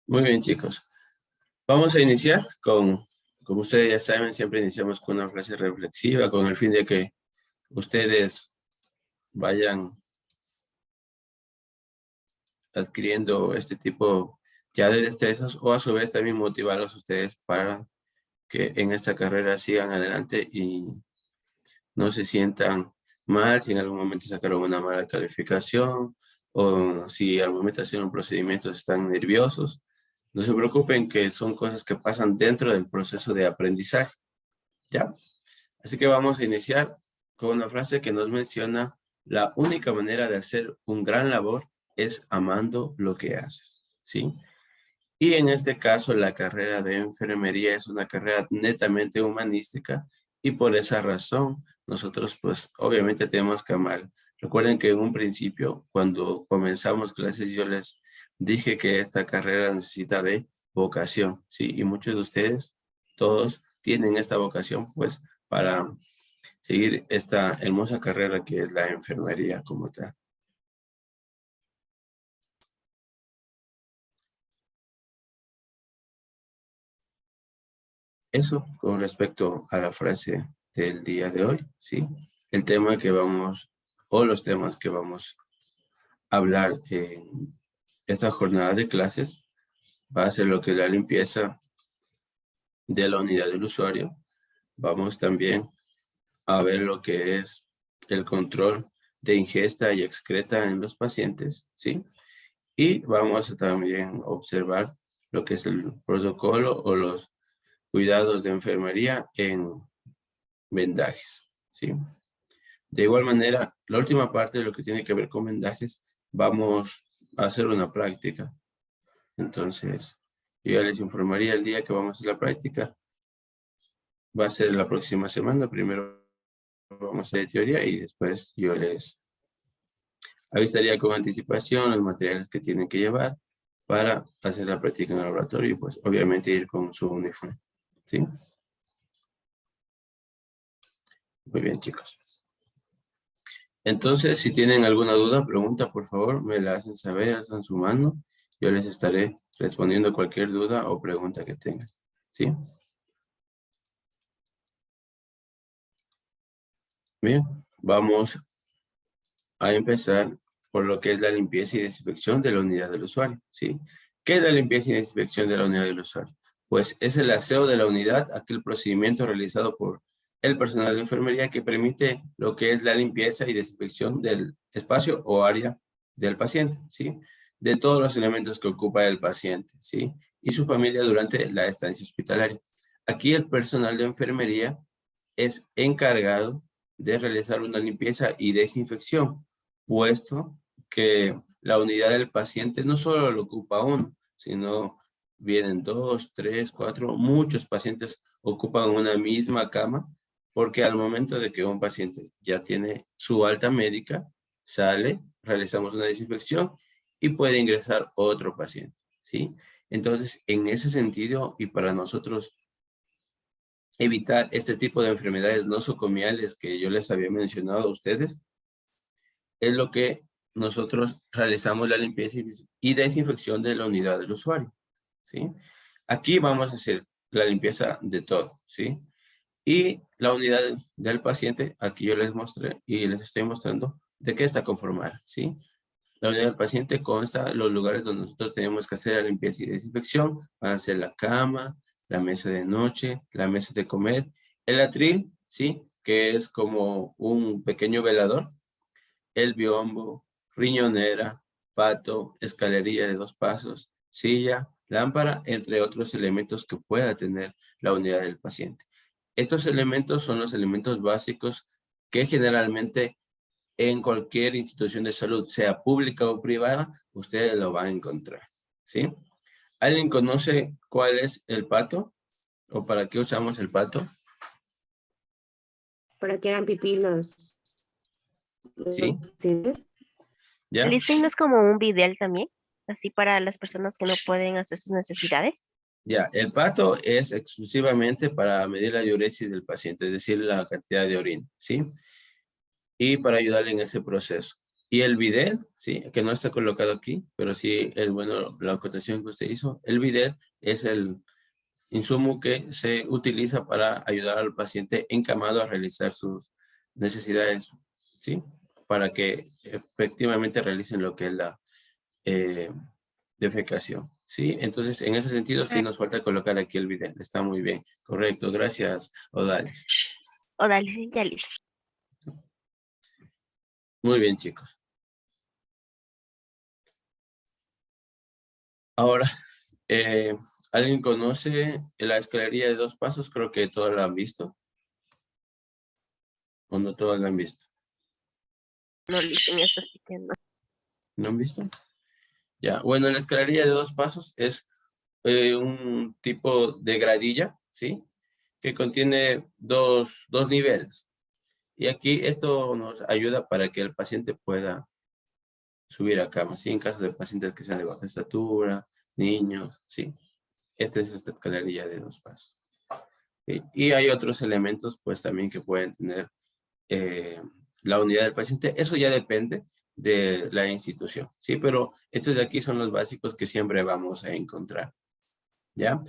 Muy bien, chicos. Vamos a iniciar como ustedes ya saben, siempre iniciamos con una frase reflexiva, con el fin de que ustedes vayan adquiriendo este tipo ya de destrezas o a su vez también motivarlos a ustedes para que en esta carrera sigan adelante y no se sientan mal si en algún momento sacaron una mala calificación o si al momento de hacer un procedimiento están nerviosos. No se preocupen, que son cosas que pasan dentro del proceso de aprendizaje, ¿ya? Así que vamos a iniciar con una frase que nos menciona: la única manera de hacer un gran labor es amando lo que haces, ¿sí? Y en este caso, la carrera de enfermería es una carrera netamente humanística y por esa razón nosotros pues obviamente tenemos que amar. Recuerden que en un principio, cuando comenzamos clases, yo les dije que esta carrera necesita de vocación, ¿sí? Y muchos de ustedes, todos, tienen esta vocación pues para seguir esta hermosa carrera que es la enfermería como tal. Eso con respecto a la frase del día de hoy, ¿sí? El tema que vamos, o los temas que vamos a hablar en esta jornada de clases, va a ser lo que es la limpieza de la unidad del usuario. Vamos también a ver lo que es el control de ingesta y excreta en los pacientes, ¿sí? Y vamos a también observar lo que es el protocolo o los cuidados de enfermería en vendajes, ¿sí? De igual manera, la última parte de lo que tiene que ver con vendajes, vamos a hacer una práctica. Entonces, yo ya les informaría el día que vamos a hacer la práctica. Va a ser la próxima semana. Primero vamos a hacer teoría y después yo les avisaría con anticipación los materiales que tienen que llevar para hacer la práctica en el laboratorio y pues obviamente ir con su uniforme, ¿sí? Muy bien, chicos. Entonces, si tienen alguna duda, pregunta, por favor, me la hacen saber, alzan su mano. Yo les estaré respondiendo cualquier duda o pregunta que tengan, ¿sí? Bien, vamos a empezar por lo que es la limpieza y desinfección de la unidad del usuario, ¿sí? ¿Qué es la limpieza y desinfección de la unidad del usuario? Pues es el aseo de la unidad, aquel procedimiento realizado por el personal de enfermería que permite lo que es la limpieza y desinfección del espacio o área del paciente, ¿sí? De todos los elementos que ocupa el paciente, ¿sí? Y su familia durante la estancia hospitalaria. Aquí el personal de enfermería es encargado de realizar una limpieza y desinfección, puesto que la unidad del paciente no solo lo ocupa uno, sino vienen 2, 3, 4, muchos pacientes ocupan una misma cama, porque al momento de que un paciente ya tiene su alta médica, sale, realizamos una desinfección y puede ingresar otro paciente, ¿sí? Entonces, en ese sentido, y para nosotros evitar este tipo de enfermedades nosocomiales que yo les había mencionado a ustedes, es lo que nosotros realizamos la limpieza y desinfección de la unidad del usuario, ¿sí? Aquí vamos a hacer la limpieza de todo, ¿sí? Y la unidad del paciente, aquí yo les mostré y les estoy mostrando de qué está conformada, ¿sí? La unidad del paciente consta los lugares donde nosotros tenemos que hacer la limpieza y desinfección. Van a ser la cama, la mesa de noche, la mesa de comer, el atril, ¿sí? Que es como un pequeño velador, el biombo, riñonera, pato, escalería de 2 pasos, silla, lámpara, entre otros elementos que pueda tener la unidad del paciente. Estos elementos son los elementos básicos que generalmente en cualquier institución de salud, sea pública o privada, ustedes lo van a encontrar, ¿sí? ¿Alguien conoce cuál es el pato? ¿O para qué usamos el pato? Para que hagan pipí los ¿Sí? pacientes. ¿Ya? ¿Listing no es como un videal también? Así para las personas que no pueden hacer sus necesidades. Ya, el pato es exclusivamente para medir la diuresis del paciente, es decir, la cantidad de orina, ¿sí? Y para ayudarle en ese proceso. Y el bidet, ¿sí? Que no está colocado aquí, pero sí es bueno la acotación que usted hizo. El bidet es el insumo que se utiliza para ayudar al paciente encamado a realizar sus necesidades, ¿sí? Para que efectivamente realicen lo que es la eh, defecación, ¿sí? Entonces, en ese sentido, sí nos falta colocar aquí el bidet. Está muy bien. Correcto. Gracias, Odalis. O dale, sí, ya listo. Muy bien, chicos. Ahora, ¿alguien conoce la escalería de 2 pasos? Creo que todos la han visto. ¿O no todos la han visto? No, listo, en eso sí que no. ¿No han visto? Ya. Bueno, la escalería de 2 pasos es un tipo de gradilla, ¿sí? Que contiene dos niveles. Y aquí esto nos ayuda para que el paciente pueda subir a cama, ¿sí? En caso de pacientes que sean de baja estatura, niños, ¿sí? Esta es esta escalería de 2 pasos. ¿Sí? Y hay otros elementos, pues, también que pueden tener la unidad del paciente. Eso ya depende de la institución, ¿sí? Pero estos de aquí son los básicos que siempre vamos a encontrar, ¿ya?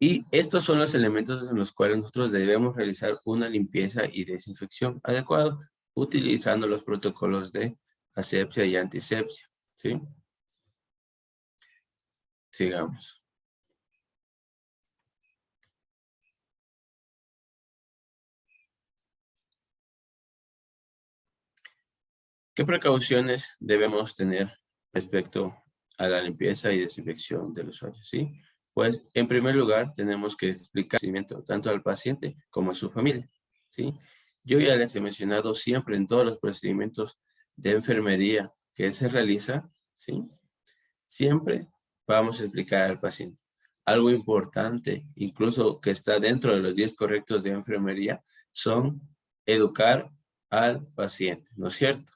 Y estos son los elementos en los cuales nosotros debemos realizar una limpieza y desinfección adecuada, utilizando los protocolos de asepsia y antisepsia, ¿sí? Sigamos. ¿Qué precauciones debemos tener respecto a la limpieza y desinfección del usuario? ¿Sí? Pues, en primer lugar, tenemos que explicar el procedimiento tanto al paciente como a su familia, ¿sí? Yo ya les he mencionado siempre en todos los procedimientos de enfermería que se realiza, ¿sí? Siempre vamos a explicar al paciente. Algo importante, incluso que está dentro de los 10 correctos de enfermería, son educar al paciente, ¿no es cierto?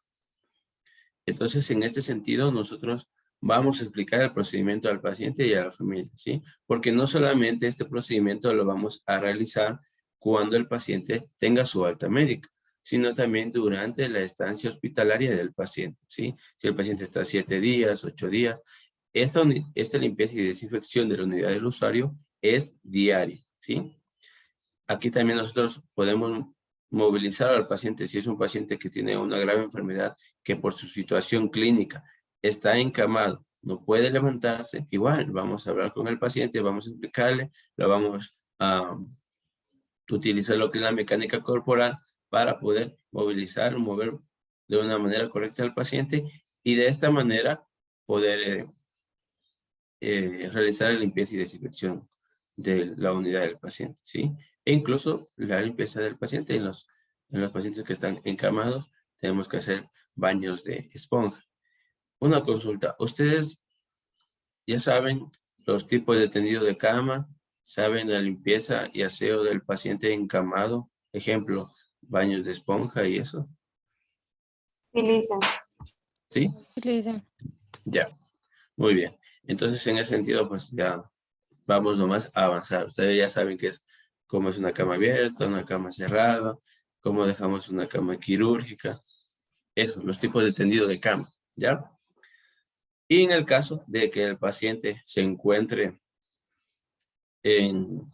Entonces, en este sentido, nosotros vamos a explicar el procedimiento al paciente y a la familia, ¿sí? Porque no solamente este procedimiento lo vamos a realizar cuando el paciente tenga su alta médica, sino también durante la estancia hospitalaria del paciente, ¿sí? Si el paciente está 7 días, 8 días, esta limpieza y desinfección de la unidad del usuario es diaria, ¿sí? Aquí también nosotros podemos movilizar al paciente si es un paciente que tiene una grave enfermedad que por su situación clínica está encamado, no puede levantarse, igual vamos a hablar con el paciente, vamos a explicarle, lo vamos a utilizar lo que es la mecánica corporal para poder movilizar, mover de una manera correcta al paciente y de esta manera poder realizar la limpieza y desinfección de la unidad del paciente, ¿sí? E incluso la limpieza del paciente en los pacientes que están encamados, tenemos que hacer baños de esponja. Una consulta, ¿ustedes ya saben los tipos de tendido de cama? ¿Saben la limpieza y aseo del paciente encamado? Ejemplo, baños de esponja y eso. Utilizan. ¿Sí? Utilizan. Ya, muy bien. Entonces, en ese sentido, pues ya vamos nomás a avanzar. Ustedes ya saben qué es, cómo es una cama abierta, una cama cerrada, cómo dejamos una cama quirúrgica. Eso, los tipos de tendido de cama, ¿ya? Y en el caso de que el paciente se encuentre en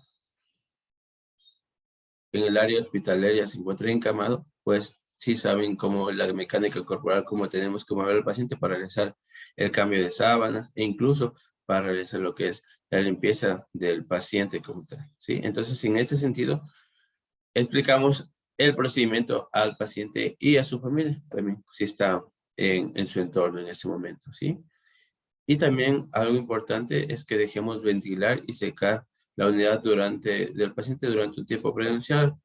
el área hospitalaria, se encuentre encamado, pues sí saben cómo la mecánica corporal, cómo tenemos que mover al paciente para realizar el cambio de sábanas e incluso para realizar lo que es la limpieza del paciente como tal, ¿sí? Entonces, en este sentido, explicamos el procedimiento al paciente y a su familia también, si está en su entorno en ese momento, ¿sí? Y también algo importante es que dejemos ventilar y secar la unidad del paciente durante un tiempo prudencial,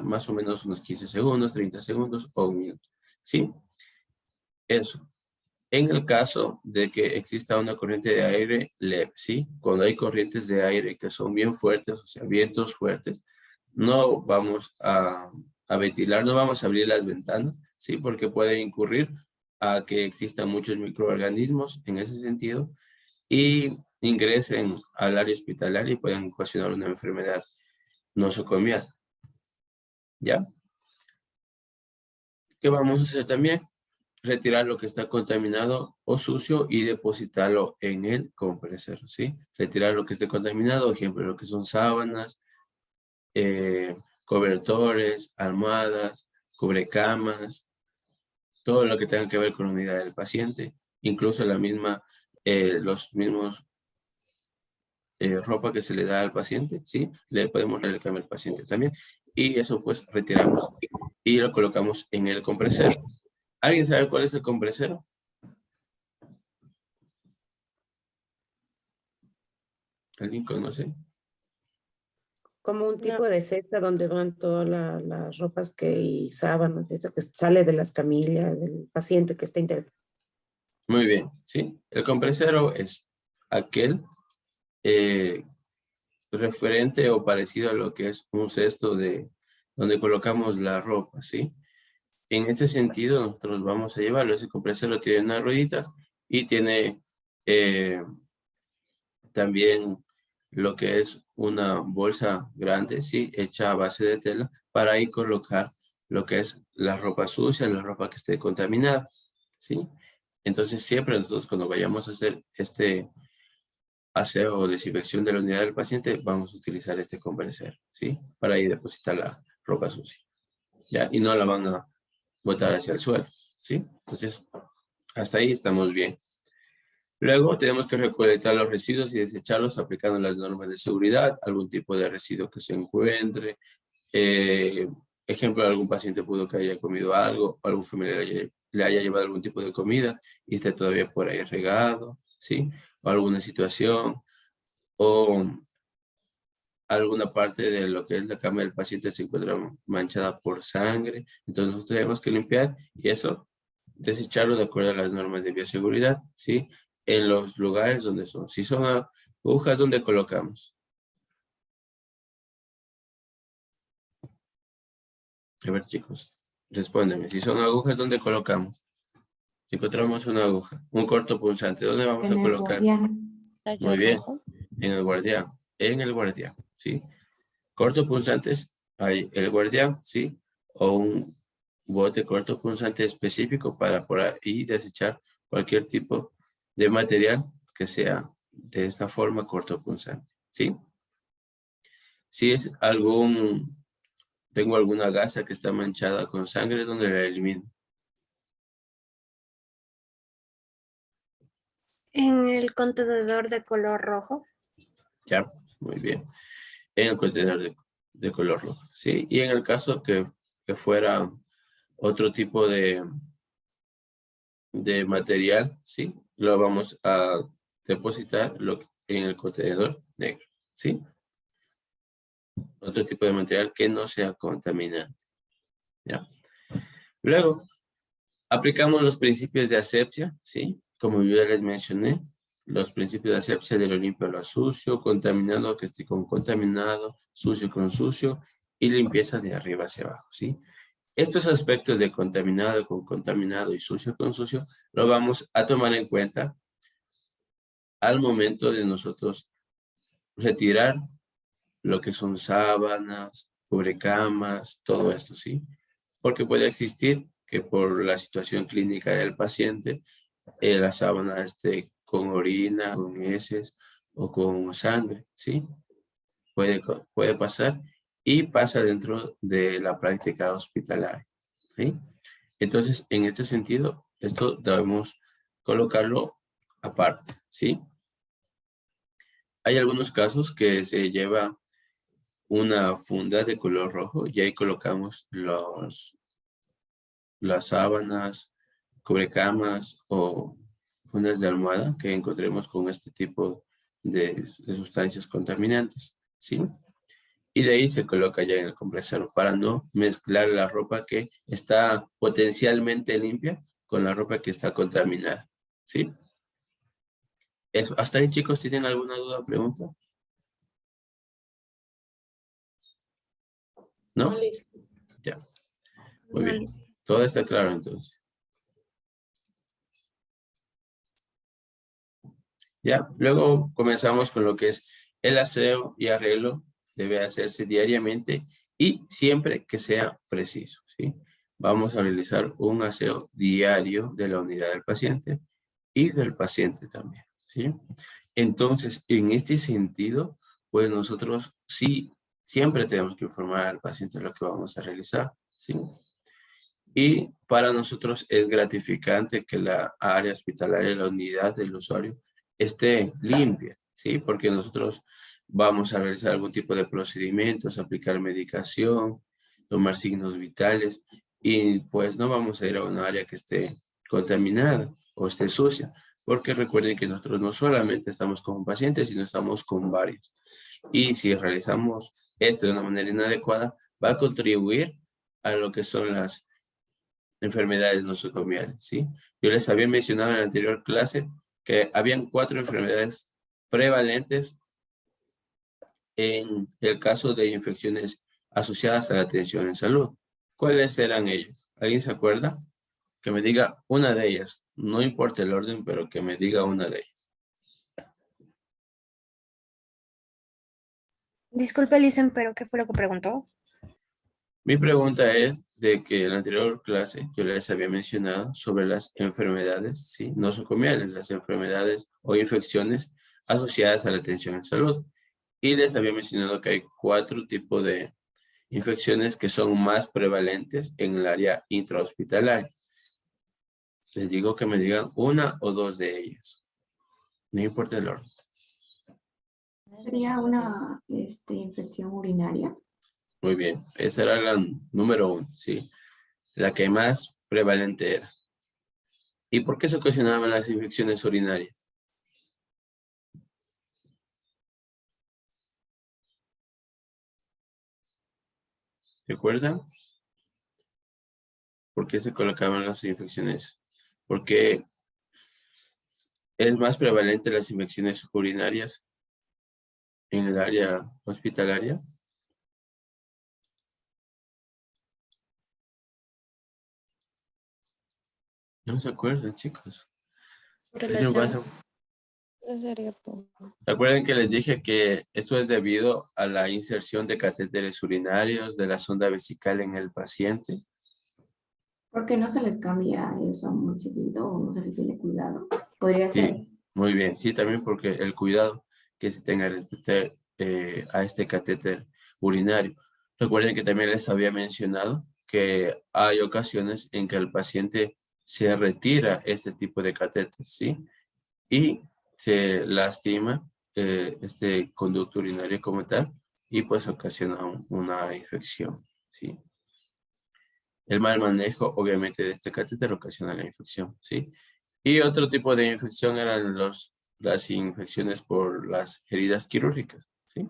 más o menos unos 15 segundos, 30 segundos o un minuto, ¿sí? Eso. En el caso de que exista una corriente de aire leve, ¿sí? Cuando hay corrientes de aire que son bien fuertes, o sea, vientos fuertes, no vamos a ventilar, no vamos a abrir las ventanas, ¿sí? Porque puede incurrir a que existan muchos microorganismos en ese sentido y ingresen al área hospitalaria y puedan ocasionar una enfermedad nosocomial, ¿ya? ¿Qué vamos a hacer también? retirar lo que está contaminado o sucio y depositarlo en el compresor, ¿sí? Retirar lo que esté contaminado, ejemplo, lo que son sábanas, cobertores, almohadas, cubrecamas, todo lo que tenga que ver con la unidad del paciente, incluso la misma, los mismos ropa que se le da al paciente, ¿sí? Le podemos reclamar al paciente también. Y eso pues retiramos y lo colocamos en el compresor. ¿Alguien sabe cuál es el compresor? ¿Alguien conoce? Como un tipo de cesta donde van todas las ropas y sábanas, eso que sale de las camillas del paciente que está internado. Muy bien, ¿sí? El compresero es aquel referente o parecido a lo que es un cesto de donde colocamos la ropa, ¿sí? En este sentido, nosotros vamos a llevarlo. Ese compresero tiene unas rueditas y tiene también lo que es una bolsa grande, ¿sí? Hecha a base de tela para ahí colocar lo que es la ropa sucia, la ropa que esté contaminada, ¿sí? Entonces, siempre nosotros cuando vayamos a hacer este aseo o desinfección de la unidad del paciente, vamos a utilizar este compresor, ¿sí? Para ahí depositar la ropa sucia, ¿ya? Y no la van a botar hacia el suelo, ¿sí? Entonces, hasta ahí estamos bien. Luego tenemos que recolectar los residuos y desecharlos aplicando las normas de seguridad, algún tipo de residuo que se encuentre. Ejemplo, algún paciente pudo que haya comido algo, o algún familiar le haya llevado algún tipo de comida y esté todavía por ahí regado, ¿sí? O alguna situación, o alguna parte de lo que es la cama del paciente se encuentra manchada por sangre. Entonces nosotros tenemos que limpiar y eso, desecharlo de acuerdo a las normas de bioseguridad, ¿sí? En los lugares donde son. Si son agujas, ¿dónde colocamos? A ver, chicos, respóndeme. Si son agujas, ¿dónde colocamos? Si encontramos una aguja, un cortopunzante, ¿dónde vamos a En el colocar? guardián. Rayo Muy bien, rojo. en el guardián, ¿sí? Cortopunzantes, hay el guardián, ¿sí? O un bote cortopunzante específico para por ahí desechar cualquier tipo de material que sea de esta forma cortopunzante, ¿sí? Si es tengo alguna gasa que está manchada con sangre, ¿dónde la elimino? En el contenedor de color rojo. Ya, muy bien. En el contenedor de color rojo, ¿sí? Y en el caso que fuera otro tipo de material, ¿sí? Lo vamos a depositar en el contenedor negro, ¿sí? Otro tipo de material que no sea contaminante, ¿ya? Luego, aplicamos los principios de asepsia, ¿sí? Como yo ya les mencioné, los principios de asepsia de lo limpio a lo sucio, contaminado que esté con contaminado, sucio con sucio, y limpieza de arriba hacia abajo, ¿sí? Estos aspectos de contaminado con contaminado y sucio con sucio, lo vamos a tomar en cuenta al momento de nosotros retirar lo que son sábanas, cubrecamas, todo esto, ¿sí? Porque puede existir que por la situación clínica del paciente, la sábana esté con orina, con heces o con sangre, ¿sí? Puede pasar y pasa dentro de la práctica hospitalaria, ¿sí? Entonces, en este sentido, esto debemos colocarlo aparte, ¿sí? Hay algunos casos que se lleva una funda de color rojo y ahí colocamos las sábanas, cubrecamas o fundas de almohada que encontremos con este tipo de sustancias contaminantes, ¿sí? Y de ahí se coloca ya en el compresor para no mezclar la ropa que está potencialmente limpia con la ropa que está contaminada, ¿sí? Eso. ¿Hasta ahí, chicos, tienen alguna duda o pregunta? ¿No? Ya. Muy bien. Todo está claro entonces. Ya. Luego comenzamos con lo que es el aseo y arreglo. Debe hacerse diariamente y siempre que sea preciso, ¿sí? vamos a realizar un aseo diario de la unidad del paciente y del paciente también, ¿sí? Entonces, en este sentido, pues nosotros sí, siempre tenemos que informar al paciente de lo que vamos a realizar, ¿sí? Y para nosotros es gratificante que la área hospitalaria, la unidad del usuario, esté limpia, ¿sí? Porque nosotros vamos a realizar algún tipo de procedimientos, aplicar medicación, tomar signos vitales, y pues no vamos a ir a una área que esté contaminada o esté sucia, porque recuerden que nosotros no solamente estamos con un paciente, sino estamos con varios. Y si realizamos esto de una manera inadecuada, va a contribuir a lo que son las enfermedades nosocomiales, ¿sí? Yo les había mencionado en la anterior clase que habían 4 enfermedades prevalentes en el caso de infecciones asociadas a la atención en salud. ¿Cuáles eran ellas? ¿Alguien se acuerda? Que me diga una de ellas. No importa el orden, pero que me diga una de ellas. Disculpe, Lisen, pero ¿qué fue lo que preguntó? Mi pregunta es de que en la anterior clase yo les había mencionado sobre las enfermedades, ¿sí? Nosocomiales, las enfermedades o infecciones asociadas a la atención en salud. Y les había mencionado que hay 4 tipos de infecciones que son más prevalentes en el área intrahospitalaria. Les digo que me digan una o dos de ellas. No importa el orden. Sería una infección urinaria. Muy bien, esa era la número 1, ¿sí? La que más prevalente era. ¿Y por qué se ocasionaban las infecciones urinarias? ¿Recuerdan? ¿Por qué se colocaban las infecciones? ¿Por qué es más prevalente las infecciones urinarias en el área hospitalaria? No se acuerdan, chicos. Recién pasa. Recuerden que les dije que esto es debido a la inserción de catéteres urinarios de la sonda vesical en el paciente. ¿Por qué no se les cambia eso muy seguido o no se les tiene cuidado? Podría ser. Sí, muy bien. Sí, también porque el cuidado que se tenga respecto a este catéter urinario. Recuerden que también les había mencionado que hay ocasiones en que el paciente se retira este tipo de catéter, ¿sí? Y se lastima este conducto urinario como tal y pues ocasiona una infección, ¿sí? El mal manejo, obviamente, de este catéter ocasiona la infección, ¿sí? Y otro tipo de infección eran las infecciones por las heridas quirúrgicas, ¿sí?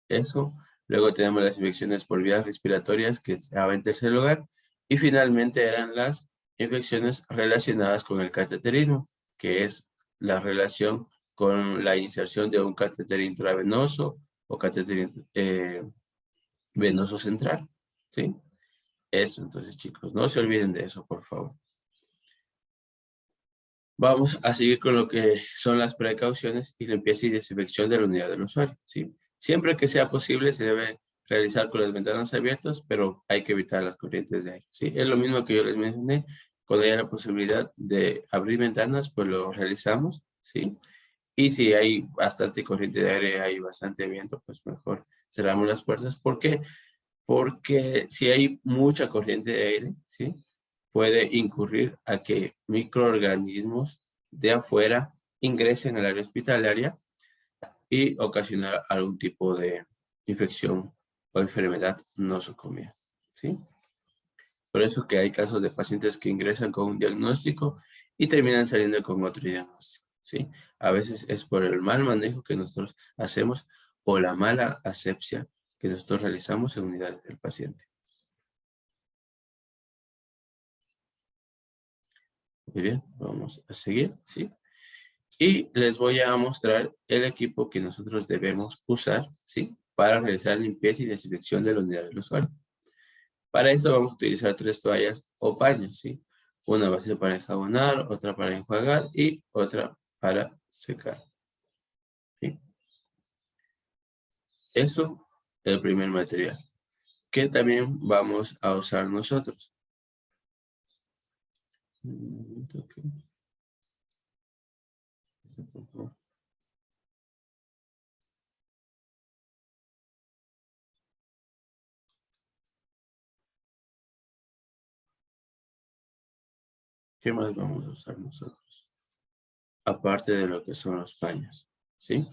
Eso. Luego tenemos las infecciones por vías respiratorias, que estaba en tercer lugar. Y finalmente eran las infecciones relacionadas con el cateterismo, que es la relación con la inserción de un catéter intravenoso o catéter venoso central, ¿sí? Eso, entonces, chicos, no se olviden de eso, por favor. Vamos a seguir con lo que son las precauciones y limpieza y desinfección de la unidad del usuario, ¿sí? Siempre que sea posible se debe realizar con las ventanas abiertas, pero hay que evitar las corrientes de aire, ¿sí? Es lo mismo que yo les mencioné, cuando haya la posibilidad de abrir ventanas, pues lo realizamos, ¿sí? Y si hay bastante corriente de aire, hay bastante viento, pues mejor cerramos las puertas. ¿Por qué? Porque si hay mucha corriente de aire, ¿sí? Puede incurrir a que microorganismos de afuera ingresen al área hospitalaria y ocasionar algún tipo de infección o enfermedad nosocomial, ¿sí? Por eso que hay casos de pacientes que ingresan con un diagnóstico y terminan saliendo con otro diagnóstico, ¿sí? A veces es por el mal manejo que nosotros hacemos o la mala asepsia que nosotros realizamos en unidad del paciente. Muy bien, vamos a seguir, ¿sí? Y les voy a mostrar el equipo que nosotros debemos usar, ¿sí? Para realizar limpieza y desinfección de la unidad del usuario. Para eso vamos a utilizar 3 toallas o paños, ¿sí? Una va a ser para enjabonar, otra para enjuagar y otra para secar, ¿sí? Eso es el primer material. que también vamos a usar nosotros. ¿Qué más vamos a usar nosotros? Aparte de lo que son los paños, ¿sí?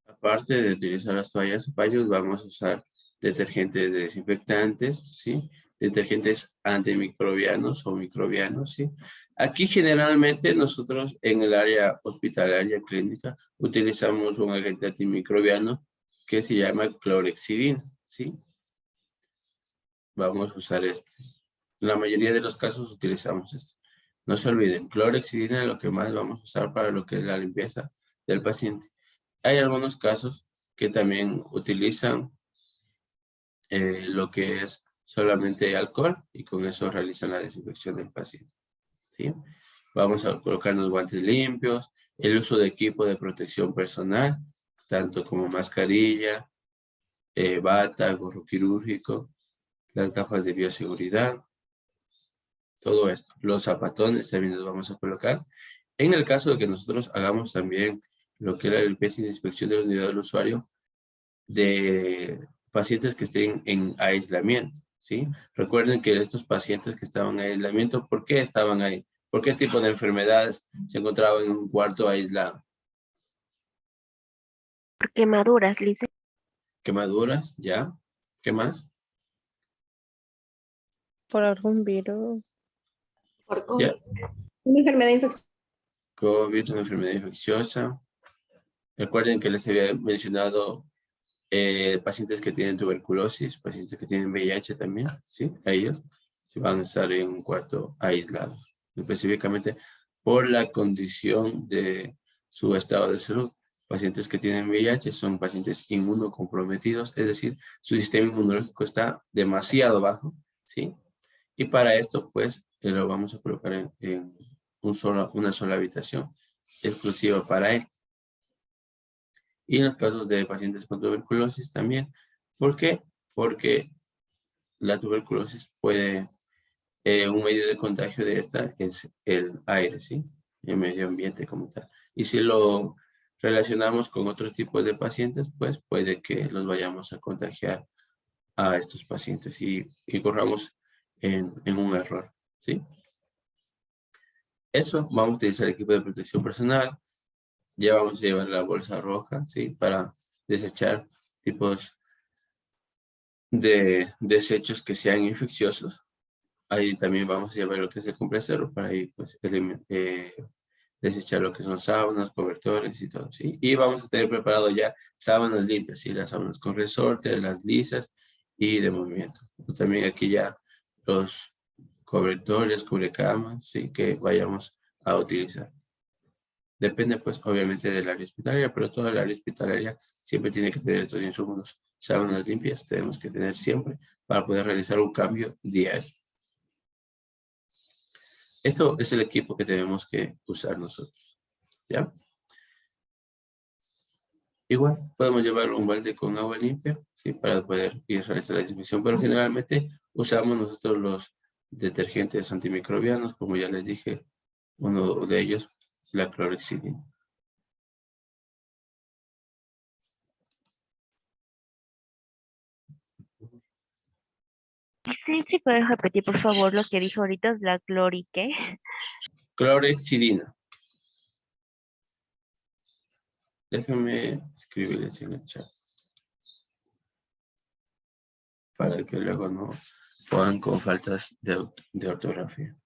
Aparte de utilizar las toallas o paños, vamos a usar detergentes desinfectantes, ¿sí? Detergentes antimicrobianos o microbianos, ¿sí? Aquí generalmente nosotros en el área hospitalaria clínica utilizamos un agente antimicrobiano que se llama clorhexidina, ¿sí? Vamos a usar este. En la mayoría de los casos utilizamos este. No se olviden, clorhexidina es lo que más vamos a usar para lo que es la limpieza del paciente. Hay algunos casos que también utilizan lo que es solamente alcohol y con eso realizan la desinfección del paciente, ¿sí? Vamos a colocarnos guantes limpios, el uso de equipo de protección personal, tanto como mascarilla, bata, gorro quirúrgico, las gafas de bioseguridad, todo esto. Los zapatones también los vamos a colocar. En el caso de que nosotros hagamos también lo que era el limpieza y inspección de la unidad del usuario, de pacientes que estén en aislamiento, ¿sí? Recuerden que estos pacientes que estaban en aislamiento, ¿por qué estaban ahí? ¿Por qué tipo de enfermedades se encontraban en un cuarto aislado? Por quemaduras, Lice. Quemaduras, ¿ya? ¿Qué más? Por algún virus. Por ¿Ya? COVID. Una enfermedad infecciosa. COVID, una enfermedad infecciosa. Recuerden que les había mencionado pacientes que tienen tuberculosis, pacientes que tienen VIH también, ¿sí? A ellos van a estar en un cuarto aislado, específicamente por la condición de su estado de salud. Pacientes que tienen VIH son pacientes inmunocomprometidos, es decir, su sistema inmunológico está demasiado bajo, ¿sí? Y para esto, pues, lo vamos a colocar en una sola habitación exclusiva para él. Y en los casos de pacientes con tuberculosis también. ¿Por qué? Porque la tuberculosis puede, un medio de contagio de esta es el aire, ¿sí? El medio ambiente como tal. Y si lo relacionamos con otros tipos de pacientes, pues puede que los vayamos a contagiar a estos pacientes y corramos en un error, ¿sí? Eso, vamos a utilizar equipo de protección personal. Ya vamos a llevar la bolsa roja, ¿sí? Para desechar tipos de desechos que sean infecciosos. Ahí también vamos a llevar lo que es el compresor para ahí pues desechar lo que son sábanas, cobertores y todo, ¿sí? Y vamos a tener preparado ya sábanas limpias, ¿sí? Las sábanas con resorte, las lisas y de movimiento. También aquí ya los cobertores, cubrecamas, ¿sí? Que vayamos a utilizar. Depende, pues, obviamente del área hospitalaria, pero toda el área hospitalaria siempre tiene que tener estos insumos. Sábanas limpias tenemos que tener siempre para poder realizar un cambio diario. Esto es el equipo que tenemos que usar nosotros, ¿ya? Igual, podemos llevar un balde con agua limpia, ¿sí? Para poder ir a realizar la desinfección, pero generalmente usamos nosotros los detergentes antimicrobianos, como ya les dije, uno de ellos, la clorhexidina. Sí, sí, puedes repetir, por favor, lo que dijo ahorita, es la clori, ¿qué? Clorhexidina. Déjenme escribirles en el chat para que luego no puedan con faltas de ortografía.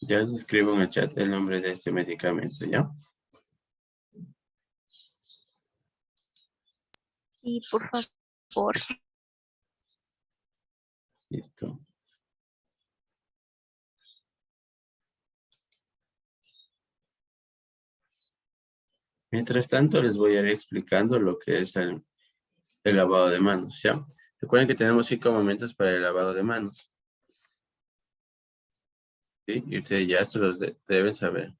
Ya les escribo en el chat el nombre de este medicamento, ¿ya? Sí, por favor. Listo. Mientras tanto, les voy a ir explicando lo que es el lavado de manos, ¿ya? Recuerden que tenemos 5 momentos para el lavado de manos. ¿Sí? Y ustedes ya esto los deben saber.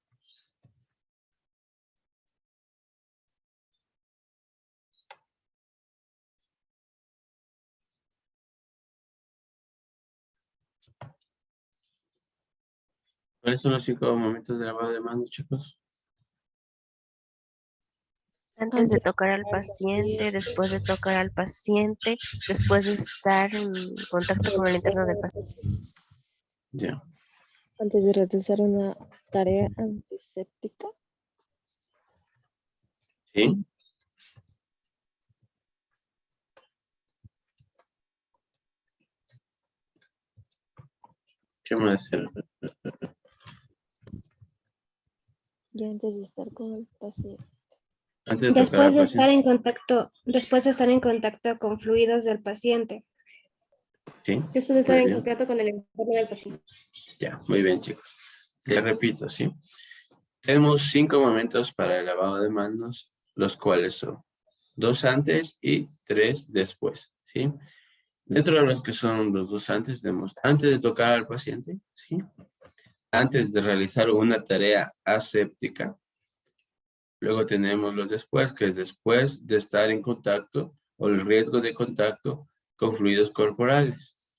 ¿Cuáles son los 5 momentos de lavado de manos, chicos? Antes de tocar al paciente, después de tocar al paciente, después de estar en contacto con el entorno del paciente. Ya. Antes de realizar una tarea antiséptica. ¿Sí? ¿Qué más? Y antes de estar con el paciente. Antes de tocar Después al de estar paciente. después de estar en contacto con fluidos del paciente. ¿Sí? Después de estar Muy en bien. contacto con el entorno del paciente. Ya, muy bien, chicos. Les repito, ¿sí? Tenemos 5 momentos para el lavado de manos, los cuales son 2 antes y 3 después, ¿sí? Dentro de los que son los 2 antes, tenemos antes de tocar al paciente, ¿sí? Antes de realizar una tarea aséptica. Luego tenemos los después, que es después de estar en contacto o el riesgo de contacto con fluidos corporales.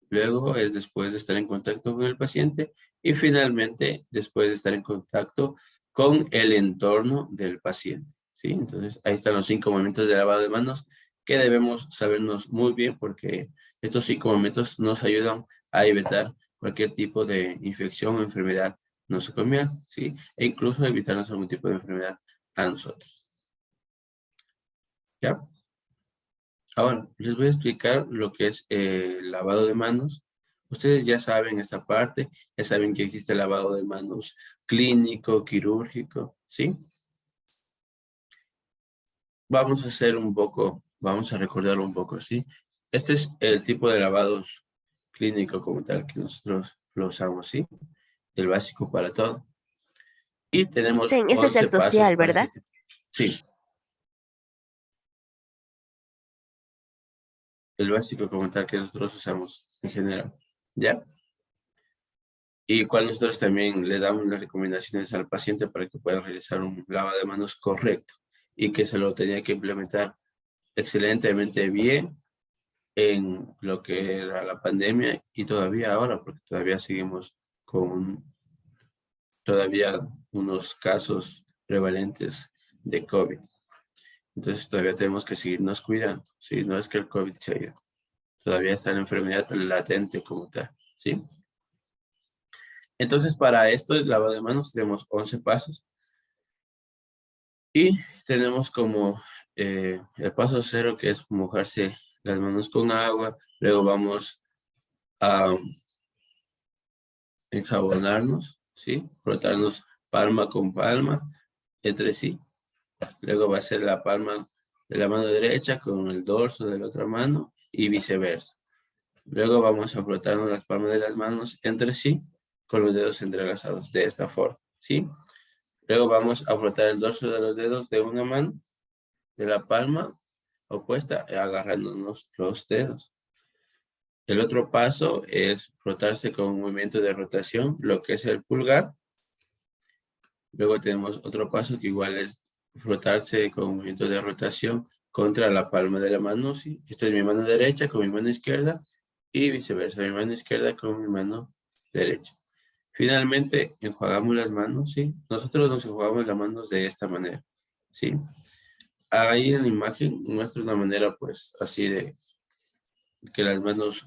Luego es después de estar en contacto con el paciente y finalmente después de estar en contacto con el entorno del paciente, ¿sí? Entonces ahí están los 5 momentos de lavado de manos que debemos sabernos muy bien porque estos 5 momentos nos ayudan a evitar cualquier tipo de infección o enfermedad nosocomial, ¿sí? E incluso evitarnos algún tipo de enfermedad a nosotros. ¿Ya? Ahora, les voy a explicar lo que es el lavado de manos. Ustedes ya saben esta parte, ya saben que existe el lavado de manos clínico, quirúrgico, ¿sí? Vamos a hacer un poco, vamos a recordar un poco, ¿sí? Este es el tipo de lavados clínico como tal que nosotros lo usamos, ¿sí? El básico para todo. Y tenemos Ese es el 11 pasos social, para ese ¿verdad? tipo. Sí, el básico como tal que nosotros usamos en general, ¿ya? Y cual nosotros también le damos las recomendaciones al paciente para que pueda realizar un lavado de manos correcto y que se lo tenía que implementar excelentemente bien en lo que era la pandemia y todavía ahora, porque todavía seguimos con todavía unos casos prevalentes de COVID. Entonces todavía tenemos que seguirnos cuidando, ¿sí? No es que el COVID se ha ido. Todavía está la enfermedad latente como tal, ¿sí? Entonces, para esto, el lavado de manos, tenemos 11 pasos. Y tenemos como el paso 0, que es mojarse las manos con agua. Luego vamos a enjabonarnos, ¿sí? Frotarnos palma con palma entre sí. Luego va a ser la palma de la mano derecha con el dorso de la otra mano y viceversa. Luego vamos a frotarnos las palmas de las manos entre sí con los dedos entrelazados de esta forma, ¿sí? Luego vamos a frotar el dorso de los dedos de una mano, de la palma opuesta, agarrándonos los dedos. El otro paso es frotarse con un movimiento de rotación, lo que es el pulgar. Luego tenemos otro paso que igual es frotarse con un movimiento de rotación contra la palma de la mano, ¿sí? Esta es mi mano derecha con mi mano izquierda y viceversa, mi mano izquierda con mi mano derecha. Finalmente, enjuagamos las manos, ¿sí? Nosotros nos enjuagamos las manos de esta manera, ¿sí? Ahí en la imagen muestra una manera, pues, así de que las manos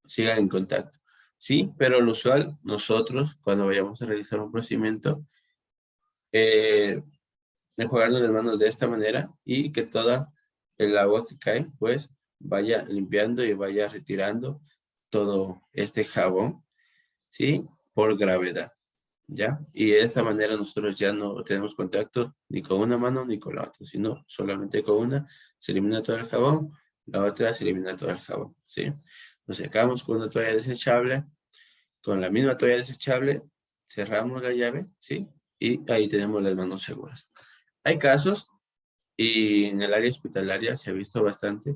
sigan en contacto. Sí, pero lo usual, nosotros, cuando vayamos a realizar un procedimiento, enjuagarnos las manos de esta manera y que toda el agua que cae, pues, vaya limpiando y vaya retirando todo este jabón, ¿sí? Por gravedad, ¿ya? Y de esa manera nosotros ya no tenemos contacto ni con una mano ni con la otra, sino solamente con una se elimina todo el jabón, la otra se elimina todo el jabón, ¿sí? Nos secamos con una toalla desechable, con la misma toalla desechable, cerramos la llave, ¿sí? y ahí tenemos las manos seguras. Hay casos, y en el área hospitalaria se ha visto bastante,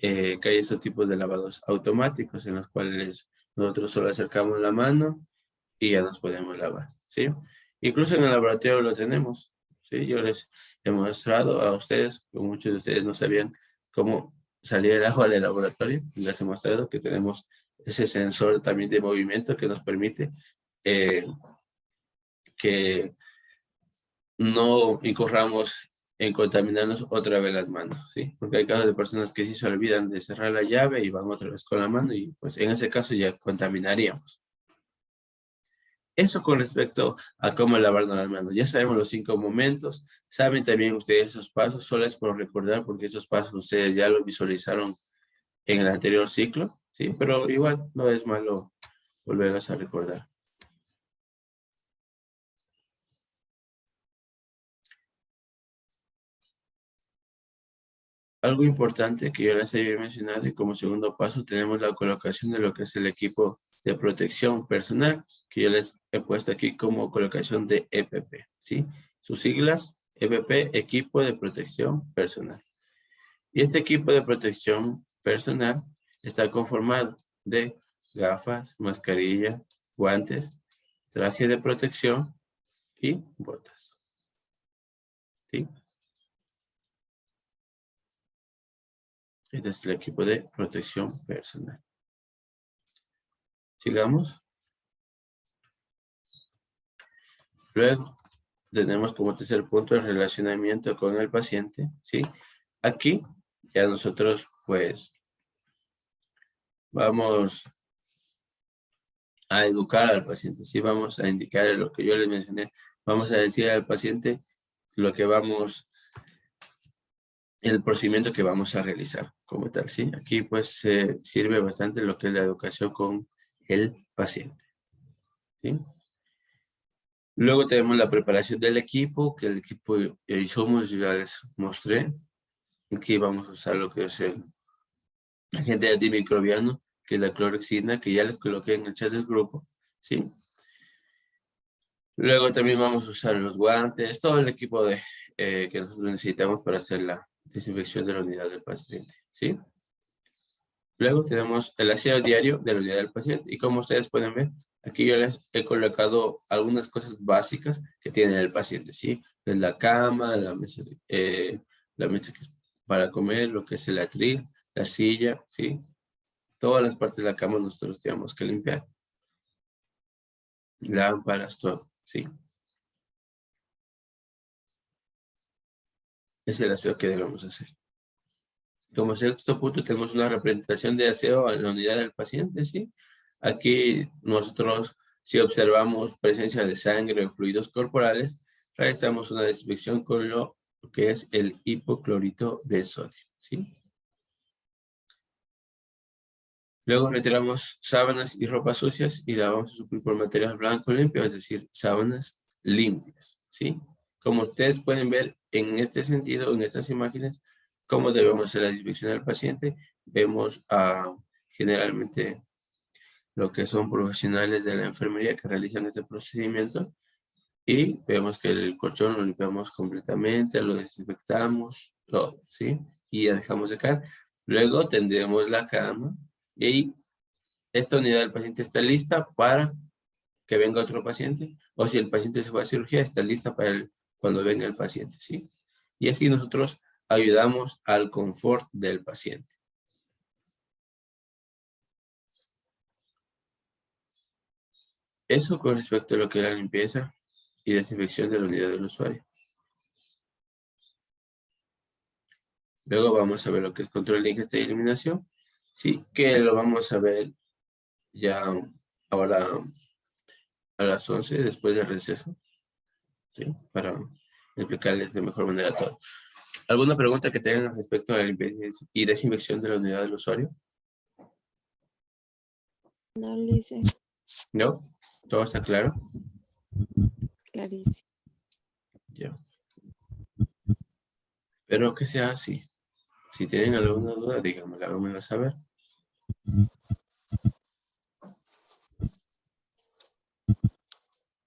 que hay estos tipos de lavados automáticos en los cuales nosotros solo acercamos la mano y ya nos podemos lavar, ¿sí? Incluso en el laboratorio lo tenemos, ¿sí? Yo les he mostrado a ustedes, que muchos de ustedes no sabían cómo salía el agua del laboratorio, y les he mostrado que tenemos ese sensor también de movimiento que nos permite que no incurramos en contaminarnos otra vez las manos, ¿sí? Porque hay casos de personas que sí se olvidan de cerrar la llave y van otra vez con la mano y pues en ese caso ya contaminaríamos. Eso con respecto a cómo lavarnos las manos. Ya sabemos los 5 momentos. Saben también ustedes esos pasos. Solo es por recordar porque esos pasos ustedes ya los visualizaron en el anterior ciclo, ¿sí? Pero igual no es malo volverlos a recordar. Algo importante que yo les había mencionado y como segundo paso tenemos la colocación de lo que es el equipo de protección personal, que yo les he puesto aquí como colocación de EPP, ¿sí? Sus siglas, EPP, Equipo de Protección Personal. Y este equipo de protección personal está conformado de gafas, mascarilla, guantes, traje de protección y botas, ¿sí? Este es el equipo de protección personal. Sigamos. Luego, tenemos como tercer punto el relacionamiento con el paciente, ¿sí? Aquí ya nosotros, pues, vamos a educar al paciente, ¿sí? Vamos a indicar lo que yo les mencioné. Vamos a decir al paciente lo que vamos, el procedimiento que vamos a realizar como tal, ¿sí? Aquí, pues, se sirve bastante lo que es la educación con el paciente, ¿sí? Luego tenemos la preparación del equipo, que el equipo Insumos ya les mostré. Aquí vamos a usar lo que es el agente antimicrobiano, que es la clorexina, que ya les coloqué en el chat del grupo, ¿sí? Luego también vamos a usar los guantes, todo el equipo que nosotros necesitamos para hacer la desinfección de la unidad del paciente, ¿sí? Luego tenemos el aseo diario de la unidad del paciente, y como ustedes pueden ver, aquí yo les he colocado algunas cosas básicas que tiene el paciente, ¿sí? Es la cama, la mesa que es para comer, lo que es el atril, la silla, ¿sí? Todas las partes de la cama nosotros tenemos que limpiar. Lámparas, todo, ¿sí? Es el aseo que debemos hacer. Como sexto punto tenemos una representación de aseo en la unidad del paciente, ¿sí? Aquí nosotros, si observamos presencia de sangre o fluidos corporales, realizamos una desinfección con lo que es el hipoclorito de sodio, ¿sí? Luego retiramos sábanas y ropas sucias y la vamos a suplir por material blanco limpio, es decir, sábanas limpias, ¿sí? Como ustedes pueden ver en este sentido, en estas imágenes, cómo debemos hacer la desinfección del paciente. Vemos generalmente lo que son profesionales de la enfermería que realizan este procedimiento y vemos que el colchón lo limpiamos completamente, lo desinfectamos, todo, ¿sí? Y ya dejamos secar. Luego tendremos la cama y ahí esta unidad del paciente está lista para que venga otro paciente, o si el paciente se fue a cirugía, está lista para cuando venga el paciente, ¿sí? Y así nosotros ayudamos al confort del paciente. Eso con respecto a lo que es la limpieza y desinfección de la unidad del usuario. Luego vamos a ver lo que es control de ingesta y eliminación, ¿sí? Que lo vamos a ver ya ahora a las 11 después del receso, ¿sí? Para explicarles de mejor manera todo. ¿Alguna pregunta que tengan respecto a la limpieza y desinfección de la unidad del usuario? No, Lice, ¿No? ¿Todo está claro? clarísimo. Ya. Espero que sea así. Si tienen alguna duda, díganmela, háganmela saber.